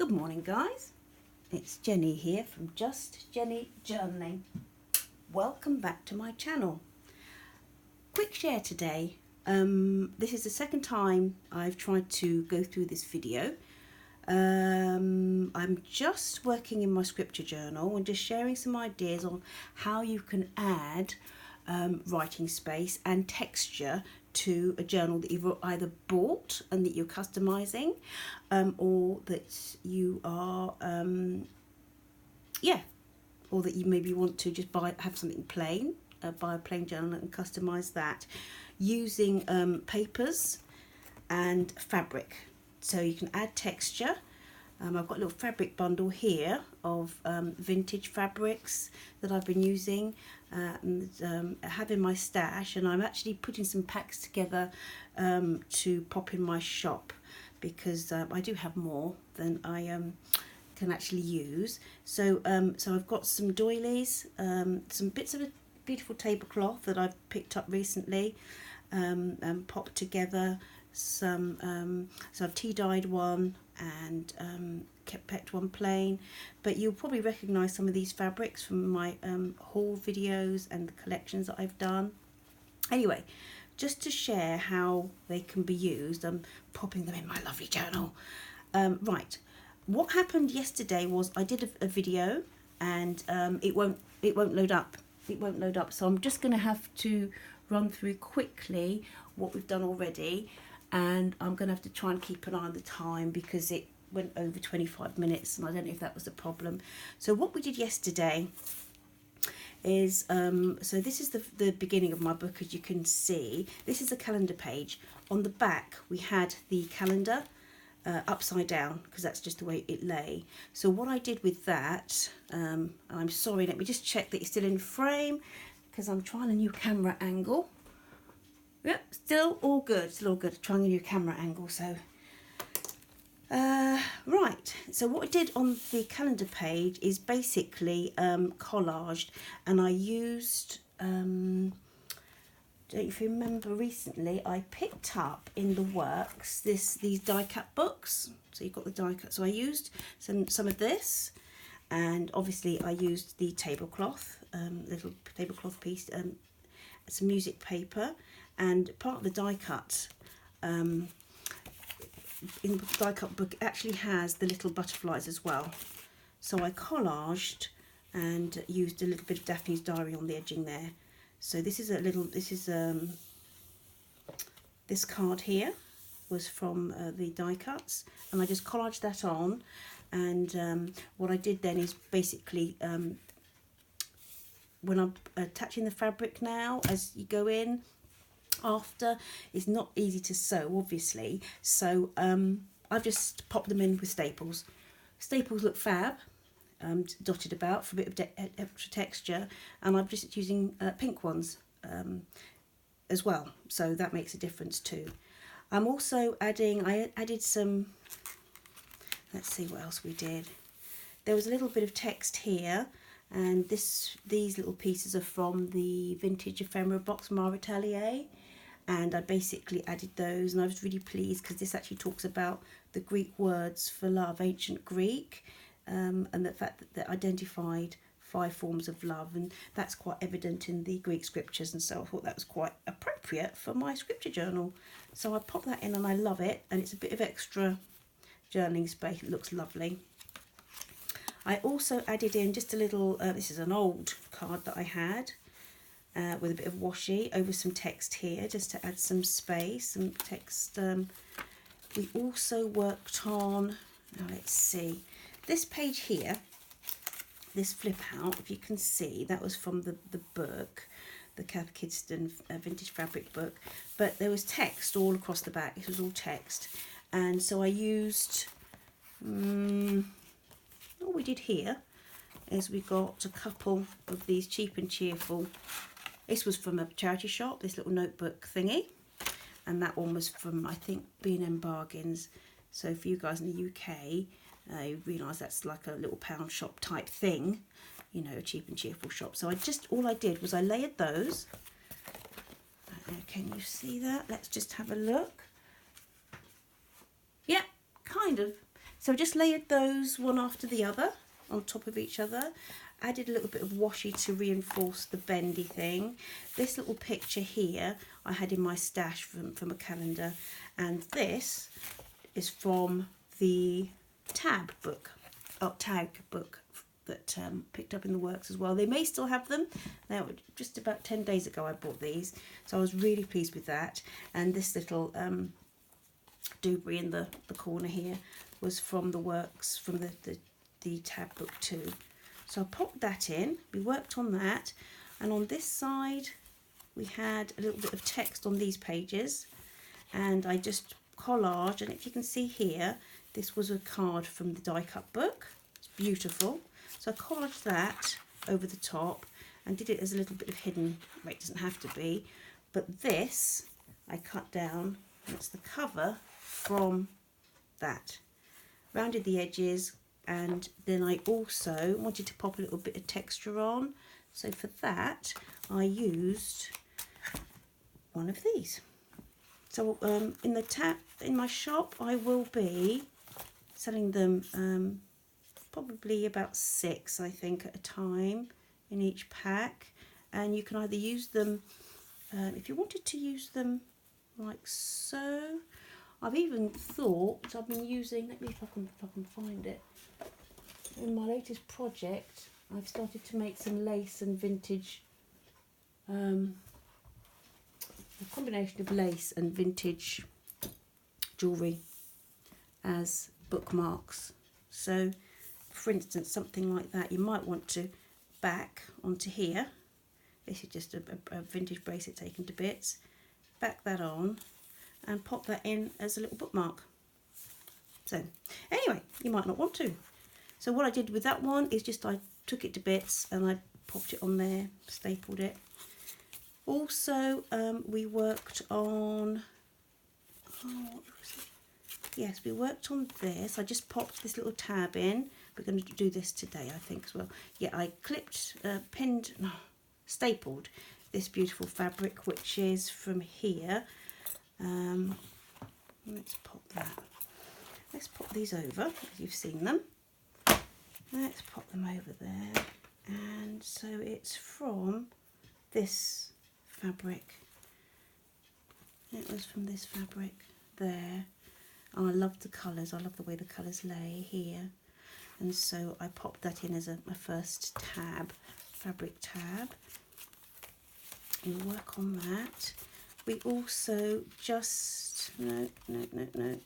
Good morning, guys. It's Jenny here from Just Jenny Journaling. Welcome back to my channel. Quick share today. This is the second time I've tried to go through this video. I'm just working in my scripture journal and just sharing some ideas on how you can add writing space and texture to a journal that you've either bought and that you're customizing, or that you are or that you maybe want to just have something plain, buy a plain journal and customize that using papers and fabric. So you can add texture. I've got a little fabric bundle here of vintage fabrics that I've been using and have in my stash, and I'm actually putting some packs together to pop in my shop because I do have more than I can actually use. So I've got some doilies, some bits of a beautiful tablecloth that I've picked up recently and popped together. So I've tea dyed one and kept one plain, but you'll probably recognise some of these fabrics from my haul videos and the collections that I've done. Anyway, just to share how they can be used, I'm popping them in my lovely journal. Right, what happened yesterday was I did a video and it won't load up. It won't load up, so I'm just going to have to run through quickly what we've done already. And I'm going to have to try and keep an eye on the time because it went over 25 minutes and I don't know if that was a problem. So what we did yesterday is, so this is the beginning of my book, as you can see. This is a calendar page. On the back we had the calendar upside down because that's just the way it lay. So what I did with that, I'm sorry, let me just check that it's still in frame because I'm trying a new camera angle. Yep, still all good, trying a new camera angle. So right, so what I did on the calendar page is basically collaged, and I used don't you remember recently I picked up in the works these die cut books. So you've got the die cut, so I used some of this, and obviously I used the tablecloth, little tablecloth piece, some music paper. And part of the die cut, in the die cut book, it actually has the little butterflies as well. So I collaged and used a little bit of Daphne's Diary on the edging there. So this is this card here was from the die cuts, and I just collaged that on. And what I did then is basically, when I'm attaching the fabric now, as you go in, after, it's not easy to sew obviously, so I've just popped them in with staples. Staples look fab, dotted about for a bit of extra texture, and I'm just using pink ones as well, so that makes a difference too. I'm also adding, I added some, let's see what else we did. There was a little bit of text here, and these little pieces are from the Vintage Ephemera box Mara Atelier. And I basically added those, and I was really pleased because this actually talks about the Greek words for love, ancient Greek, and the fact that they identified 5 forms of love, and that's quite evident in the Greek scriptures, and so I thought that was quite appropriate for my scripture journal. So I popped that in and I love it, and it's a bit of extra journaling space. It looks lovely. I also added in just a little, this is an old card that I had, with a bit of washi over some text here just to add some space and text. We also worked on, now let's see, this page here, this flip out, if you can see, that was from the book, the Kath Kidston Vintage Fabric book, but there was text all across the back. This was all text, and so I used, what we did here is we got a couple of these Cheap and Cheerful. This was from a charity shop, this little notebook thingy, and that one was from, I think, B&M Bargains. So for you guys in the UK, you realise that's like a little pound shop type thing, you know, a Cheap and Cheerful shop. So all I did was I layered those. Can you see that? Let's just have a look. Yeah, kind of. So I just layered those one after the other on top of each other. Added a little bit of washi to reinforce the bendy thing. This little picture here I had in my stash from a calendar, and this is from the tag book that picked up in the works as well. They may still have them. Now, just about 10 days ago I bought these, so I was really pleased with that. And this little doobry in the corner here was from the works, from the tab book too. So I popped that in, we worked on that, and on this side we had a little bit of text on these pages, and I just collaged, and if you can see here, this was a card from the die cut book. It's beautiful. So I collaged that over the top and did it as a little bit of hidden, well, it doesn't have to be, but this I cut down, and it's the cover from that. Rounded the edges, and then I also wanted to pop a little bit of texture on, so for that I used one of these. So in my shop I will be selling them probably about 6, I think, at a time in each pack, and you can either use them if you wanted to use them like so. I've even thought, I've been using, let me if I can find it, in my latest project I've started to make some lace and vintage, a combination of lace and vintage jewellery as bookmarks. So for instance, something like that you might want to back onto here. This is just a vintage bracelet taken to bits. Back that on and pop that in as a little bookmark. So anyway, you might not want to. So what I did with that one is just I took it to bits and I popped it on there, stapled it. Also, we worked on, yes, we worked on this. I just popped this little tab in. We're going to do this today, I think, as well. Yeah, I clipped, stapled this beautiful fabric, which is from here. Let's pop that. Let's pop these over, as you've seen them. Let's pop them over there. And so it's from this fabric. It was from this fabric there. And I love the colours. I love the way the colours lay here. And so I popped that in as my first tab, fabric tab. We'll work on that. We also just, no, it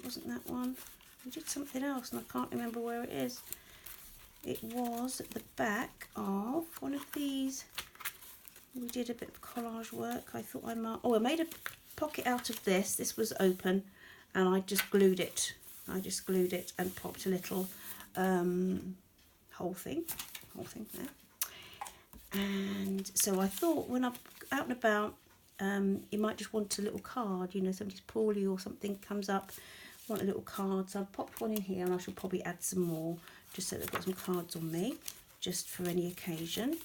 wasn't that one. We did something else and I can't remember where it is. It was at the back of one of these. We did a bit of collage work. I thought I might, I made a pocket out of this. This was open and I just glued it. I just glued it and popped a little whole thing there. And so I thought when I'm out and about, you might just want a little card, you know, somebody's poorly or something comes up, want a little card. So I've popped one in here and I shall probably add some more just so that I've got some cards on me, just for any occasion.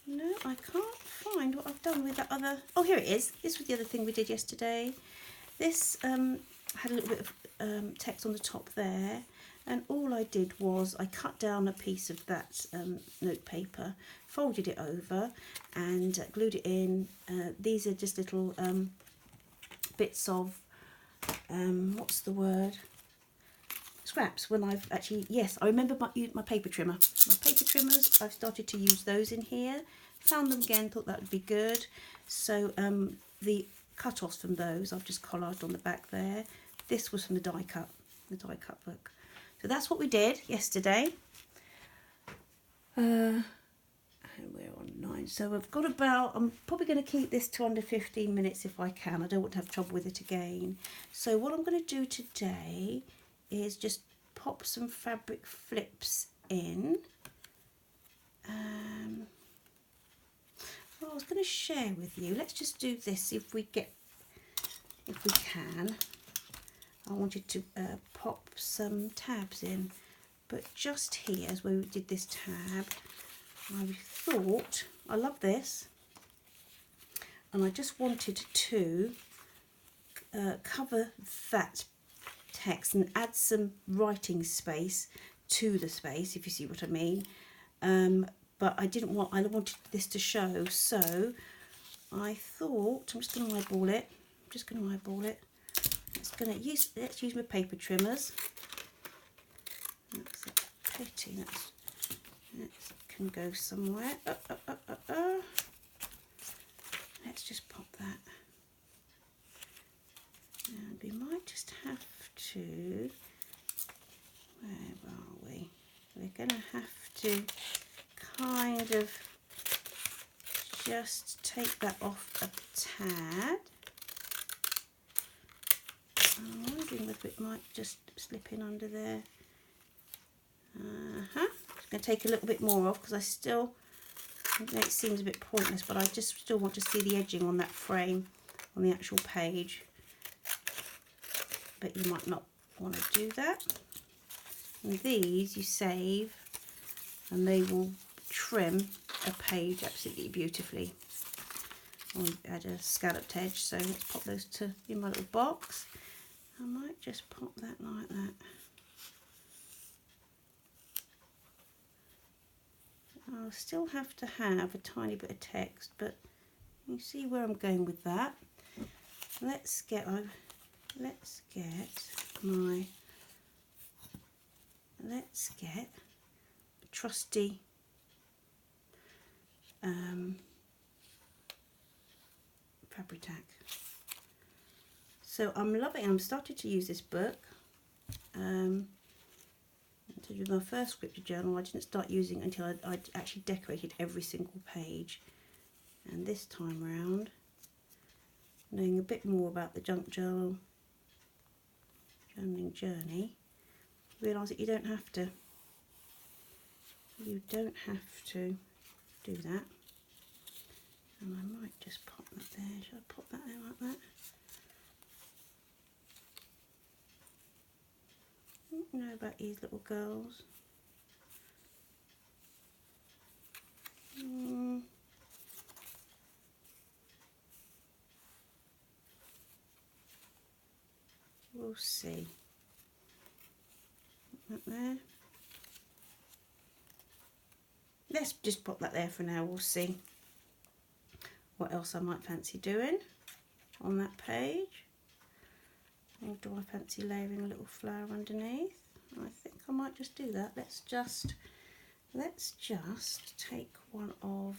No, I can't find what I've done with that other, oh here it is. This was the other thing we did yesterday. This had a little bit of text on the top there. And all I did was I cut down a piece of that note paper, folded it over and glued it in. These are just little bits of, what's the word? Scraps. When I've actually, yes, I remember my paper trimmer. My paper trimmers, I've started to use those in here. Found them again, thought that would be good. So the cut-offs from those, I've just collaged on the back there. This was from the die cut book. So that's what we did yesterday. And we're on 9. So I've got about, I'm probably going to keep this to under 15 minutes if I can. I don't want to have trouble with it again. So what I'm going to do today is just pop some fabric flips in. Well, I was going to share with you. Let's just do this if we can. I wanted to pop some tabs in, but just here as where we did this tab, I thought, I love this, and I just wanted to cover that text and add some writing space to the space, if you see what I mean. But I wanted this to show, so I thought I'm just going to eyeball it. Let's use my paper trimmers. That's a pity. That can go somewhere. Let's just pop that. And we might just have to. Where are we? We're going to have to kind of just take that off a tad. I'm wondering whether it might just slip in under there. Just going to take a little bit more off because it seems a bit pointless, but I just still want to see the edging on that frame on the actual page. But you might not want to do that. And these you save and they will trim a page absolutely beautifully. I'll add a scalloped edge, so let's pop those in my little box. I might just pop that like that. I'll still have to have a tiny bit of text, but you see where I'm going with that. Let's get trusty fabric tack. So I'm starting to use this book. To do my first scripted journal, I didn't start using it until I actually decorated every single page. And this time round, knowing a bit more about the junk journaling journey, realise that you don't have to do that. And I might just pop that there. Should I pop that there like that? I don't know about these little girls. We'll see. Put that there. Let's just pop that there for now. We'll see what else I might fancy doing on that page. Or do I fancy layering a little flower underneath? I think I might just do that. Let's just take one of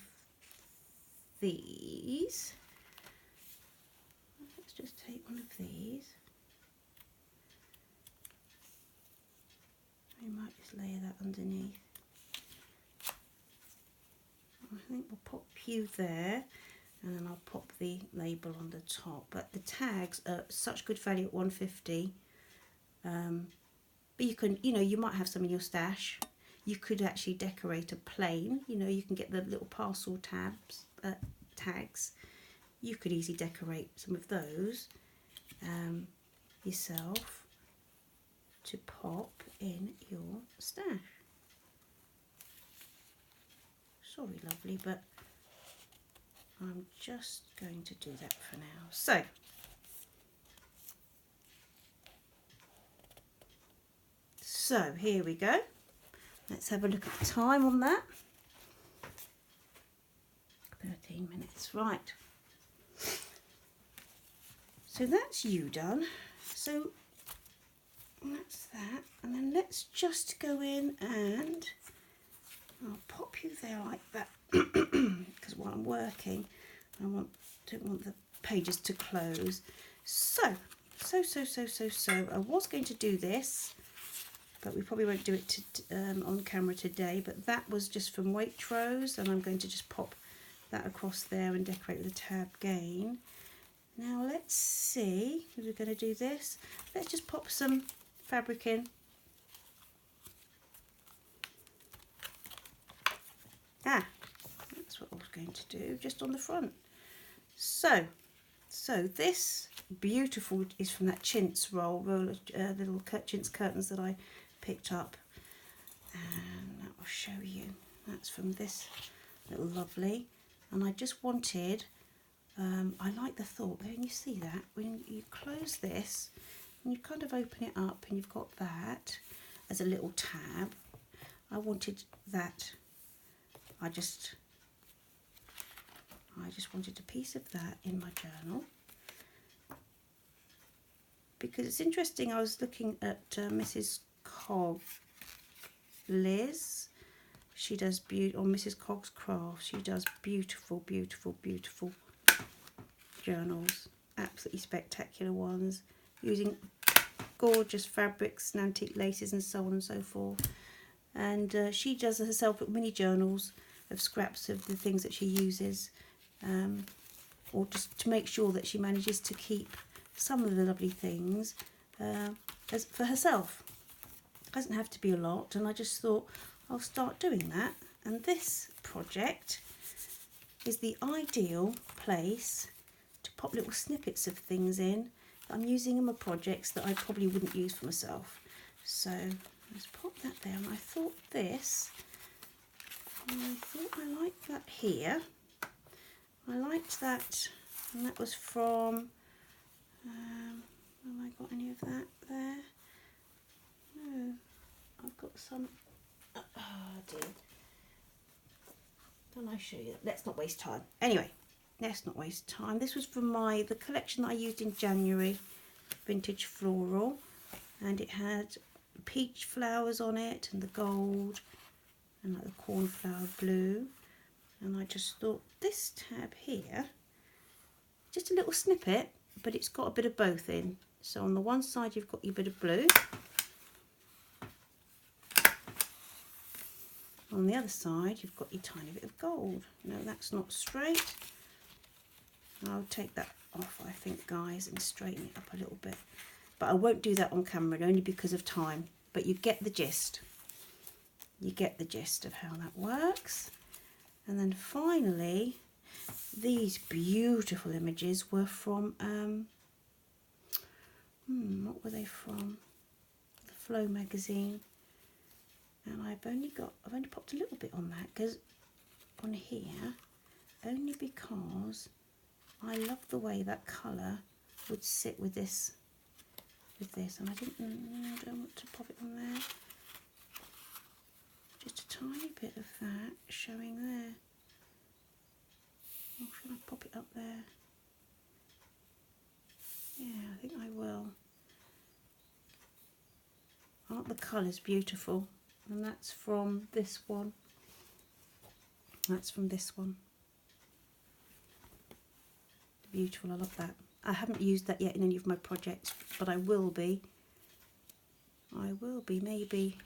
these. Let's just take one of these. I might just layer that underneath. I think we'll pop you there, and then I'll pop the label on the top. But the tags are such good value at £1.50. But you can, you might have some in your stash. You could actually decorate a plain. You can get the little parcel tags. You could easily decorate some of those yourself to pop in your stash. Sorry, lovely, but I'm just going to do that for now. So here we go. Let's have a look at the time on that. 13 minutes, right. So that's you done. So that's that. And then let's just go in and I'll pop you there like that because while I'm working, I don't want the pages to close. So I was going to do this, but we probably won't do it on camera today. But that was just from Waitrose, and I'm going to just pop that across there and decorate with a tab again. Now let's see, if we're going to do this, let's just pop some fabric in. That's what I was going to do, just on the front. So this beautiful is from that chintz roll of little chintz curtains that I picked up, and that will show you. That's from this little lovely, and I just wanted I like the thought, when you see that, when you close this and you kind of open it up and you've got that as a little tab. I wanted that, I just wanted a piece of that in my journal, because it's interesting. I was looking at Mrs. Cog, Liz, she does or Mrs. Cog's Craft, she does beautiful, beautiful, beautiful journals, absolutely spectacular ones, using gorgeous fabrics and antique laces and so on and so forth. And she does herself mini journals of scraps of the things that she uses, or just to make sure that she manages to keep some of the lovely things as for herself. It doesn't have to be a lot, and I just thought I'll start doing that. And this project is the ideal place to pop little snippets of things in that I'm using in my projects that I probably wouldn't use for myself. So let's pop that there. And I thought I liked that here. I liked that, and that was from, have I got any of that there? No, I've got some, oh dear. Don't I show you? Let's not waste time. Anyway, let's not waste time. This was from the collection that I used in January, Vintage Floral, and it had peach flowers on it and the gold and like the cornflower blue. And I just thought this tab here, just a little snippet, but it's got a bit of both in. So on the one side you've got your bit of blue, on the other side you've got your tiny bit of gold. No, that's not straight. I'll take that off, I think, guys, and straighten it up a little bit. But I won't do that on camera, only because of time. But you get the gist. You get the gist of how that works. And then finally, these beautiful images were from, what were they from? The Flow magazine. And I've only popped a little bit on that, because on here, only because I love the way that colour would sit with this, and I don't want to pop it on there. Just a tiny bit of that showing there. Or should I pop it up there? Yeah, I think I will. Aren't the colours beautiful? And that's from this one. That's from this one. Beautiful, I love that. I haven't used that yet in any of my projects, but I will be. I will be, maybe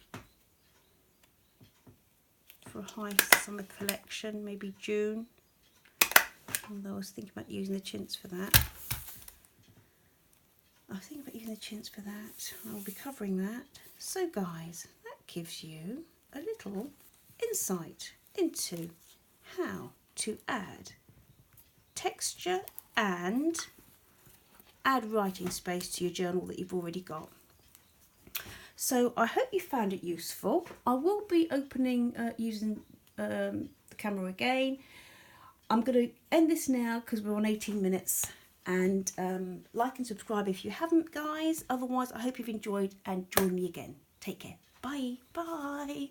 for a high summer collection, maybe June. Although I was thinking about using the chintz for that. I was thinking about using the chintz for that. I'll be covering that. So guys, that gives you a little insight into how to add texture and add writing space to your journal that you've already got. So I hope you found it useful. I will be opening using the camera again. I'm going to end this now because we're on 18 minutes, and like and subscribe if you haven't, guys. Otherwise, I hope you've enjoyed, and join me again. Take care. Bye. Bye.